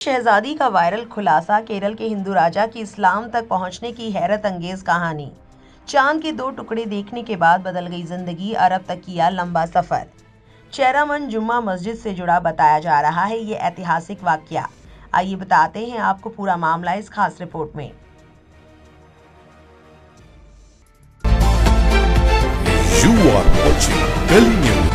शहजादी का वायरल खुलासा, केरल के हिंदू राजा की इस्लाम तक पहुंचने की हैरत अंगेज कहानी। चांद के 2 टुकड़े देखने के बाद बदल गई जिंदगी, अरब तक किया लंबा सफर। चेरामन जुम्मा मस्जिद से जुड़ा बताया जा रहा है ये ऐतिहासिक वाकया। आइए बताते हैं आपको पूरा मामला इस खास रिपोर्ट में। You are watching Delhi News.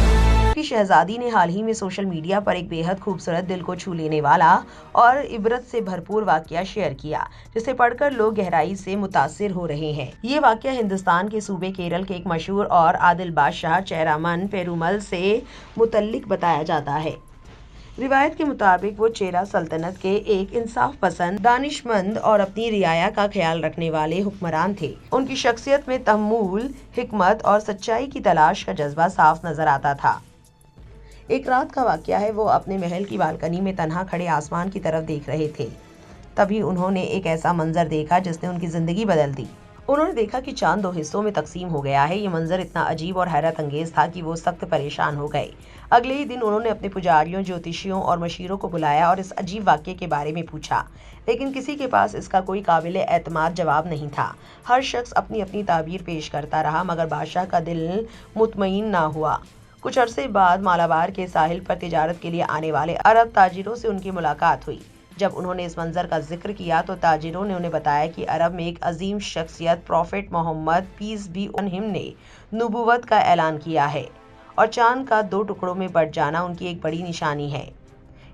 की शहजादी ने हाल ही में सोशल मीडिया पर एक बेहद खूबसूरत, दिल को छू लेने वाला और इबरत से भरपूर वाकया शेयर किया, जिसे पढ़कर लोग गहराई से मुतासिर हो रहे हैं। ये वाकया हिंदुस्तान के सूबे केरल के एक मशहूर और आदिल बादशाह चेरामन पेरुमल से मुतल्लिक बताया जाता है। रिवायत के मुताबिक वो चेरा सल्तनत के एक इंसाफ पसंद, दानिशमंद और अपनी रियाया का ख्याल रखने वाले हुक्मरान थे। उनकी शख्सियत में तहम्मुल, हिकमत और सच्चाई की तलाश का जज्बा साफ नजर आता था। एक रात का वाकया है, वो अपने महल की बालकनी में तन्हा खड़े आसमान की तरफ देख रहे थे। तभी उन्होंने एक ऐसा मंजर देखा जिसने उनकी जिंदगी बदल दी। उन्होंने देखा कि चांद 2 हिस्सों में तकसीम हो गया है। ये मंजर इतना अजीब और हैरत अंगेज था कि वो सख्त परेशान हो गए। अगले ही दिन उन्होंने अपने पुजारियों, ज्योतिषियों और मशीरों को बुलाया और इस अजीब वाक्य के बारे में पूछा, लेकिन किसी के पास इसका कोई काबिल एतमाद जवाब नहीं था। हर शख्स अपनी अपनी ताबीर पेश करता रहा, मगर बादशाह का दिल मुतमईन ना हुआ। कुछ अरसे बाद मालाबार के साहिल पर तिजारत के लिए आने वाले अरब ताजिरों से उनकी मुलाकात हुई। जब उन्होंने इस मंजर का जिक्र किया तो ताजिरों ने उन्हें बताया कि अरब में एक अजीम शख्सियत prophet Muhammad peace be on him ने नबूवत का ऐलान किया है और चांद का 2 टुकड़ों में बट जाना उनकी एक बड़ी निशानी है।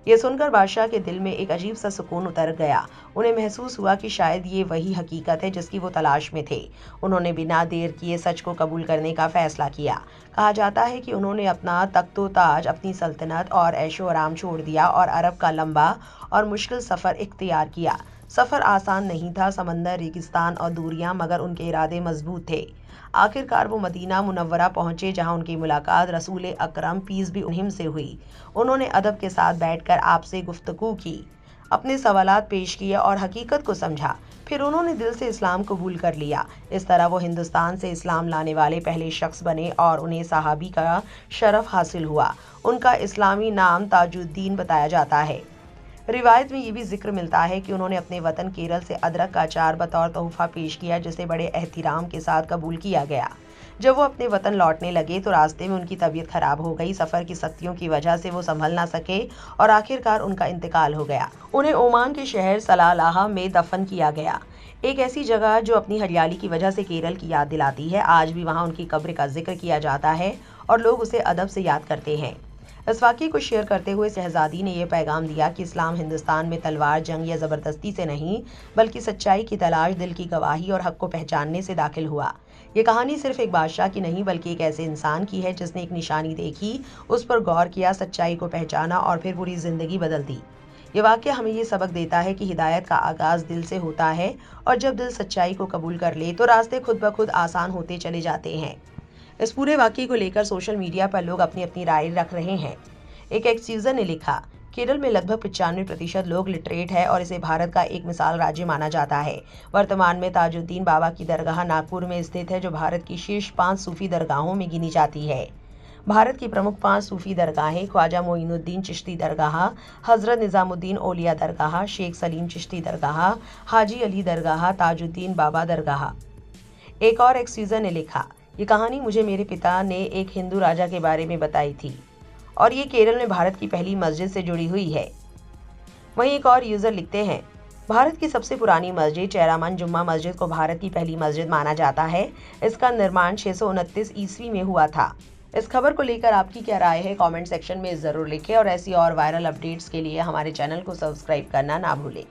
ये सुनकर बादशाह के दिल में एक अजीब सा सुकून उतर गया। उन्हें महसूस हुआ कि शायद ये वही हकीकत है जिसकी वो तलाश में थे। उन्होंने बिना देर किए सच को कबूल करने का फैसला किया। कहा जाता है कि उन्होंने अपना तख्तो ताज, अपनी सल्तनत और ऐशो आराम छोड़ दिया और अरब का लंबा और मुश्किल सफ़र इख्तियार किया। सफ़र आसान नहीं था, समंदर, रेगिस्तान और दूरियां, मगर उनके इरादे मजबूत थे। आखिरकार वो मदीना मुनव्वरा पहुंचे, जहां उनकी मुलाकात रसूल अकरम पीस बी उन्हिम से हुई। उन्होंने अदब के साथ बैठकर आपसे गुफ्तगू की, अपने सवालात पेश किए और हकीकत को समझा। फिर उन्होंने दिल से इस्लाम कबूल कर लिया। इस तरह वो हिंदुस्तान से इस्लाम लाने वाले पहले शख्स बने और उन्हें सहाबी का शरफ हासिल हुआ। उनका इस्लामी नाम ताजुद्दीन बताया जाता है। रिवायत में ये भी जिक्र मिलता है कि उन्होंने अपने वतन केरल से अदरक का अचार बतौर तोहफा पेश किया, जिसे बड़े एहतिराम के साथ कबूल किया गया। जब वो अपने वतन लौटने लगे तो रास्ते में उनकी तबीयत खराब हो गई। सफ़र की सख्तियों की वजह से वो संभल ना सके और आखिरकार उनका इंतकाल हो गया। उन्हें ओमान के शहर सलालाह में दफन किया गया, एक ऐसी जगह जो अपनी हरियाली की वजह से केरल की याद दिलाती है। आज भी वहाँ उनकी कब्र का जिक्र किया जाता है और लोग उसे अदब से याद करते हैं। इस वाक़ये को शेयर करते हुए शहजादी ने यह पैगाम दिया कि इस्लाम हिंदुस्तान में तलवार, जंग या ज़बरदस्ती से नहीं, बल्कि सच्चाई की तलाश, दिल की गवाही और हक़ को पहचानने से दाखिल हुआ। ये कहानी सिर्फ एक बादशाह की नहीं, बल्कि एक ऐसे इंसान की है जिसने एक निशानी देखी, उस पर गौर किया, सच्चाई को पहचाना और फिर पूरी ज़िंदगी बदल दी। ये वाक़या हमें ये सबक देता है कि हिदायत का आगाज़ दिल से होता है और जब दिल सच्चाई को कबूल कर ले तो रास्ते खुद ब खुद आसान होते चले जाते हैं। इस पूरे वाक़ये को लेकर सोशल मीडिया पर लोग अपनी अपनी राय रख रहे हैं। एक एक्स-यूज़र ने लिखा, केरल में लगभग 95% लोग लिटरेट है और इसे भारत का एक मिसाल राज्य माना जाता है। वर्तमान में ताजुद्दीन बाबा की दरगाह नागपुर में स्थित है, जो भारत की शीर्ष 5 सूफी दरगाहों में गिनी जाती है। भारत की प्रमुख 5 सूफी दरगाहें ख्वाजा मोइनुद्दीन चिश्ती दरगाह, हजरत निजामुद्दीन औलिया दरगाह, शेख सलीम चिश्ती दरगाह, हाजी अली दरगाह, ताजुद्दीन बाबा दरगाह। एक और एक्स-यूज़र ने लिखा, ये कहानी मुझे मेरे पिता ने एक हिंदू राजा के बारे में बताई थी और ये केरल में भारत की पहली मस्जिद से जुड़ी हुई है। वहीं एक और यूज़र लिखते हैं, भारत की सबसे पुरानी मस्जिद चेरामन जुम्मा मस्जिद को भारत की पहली मस्जिद माना जाता है। इसका निर्माण 629 ईस्वी में हुआ था। इस खबर को लेकर आपकी क्या राय है, कमेंट सेक्शन में ज़रूर लिखें और ऐसी और वायरल अपडेट्स के लिए हमारे चैनल को सब्सक्राइब करना ना भूलें।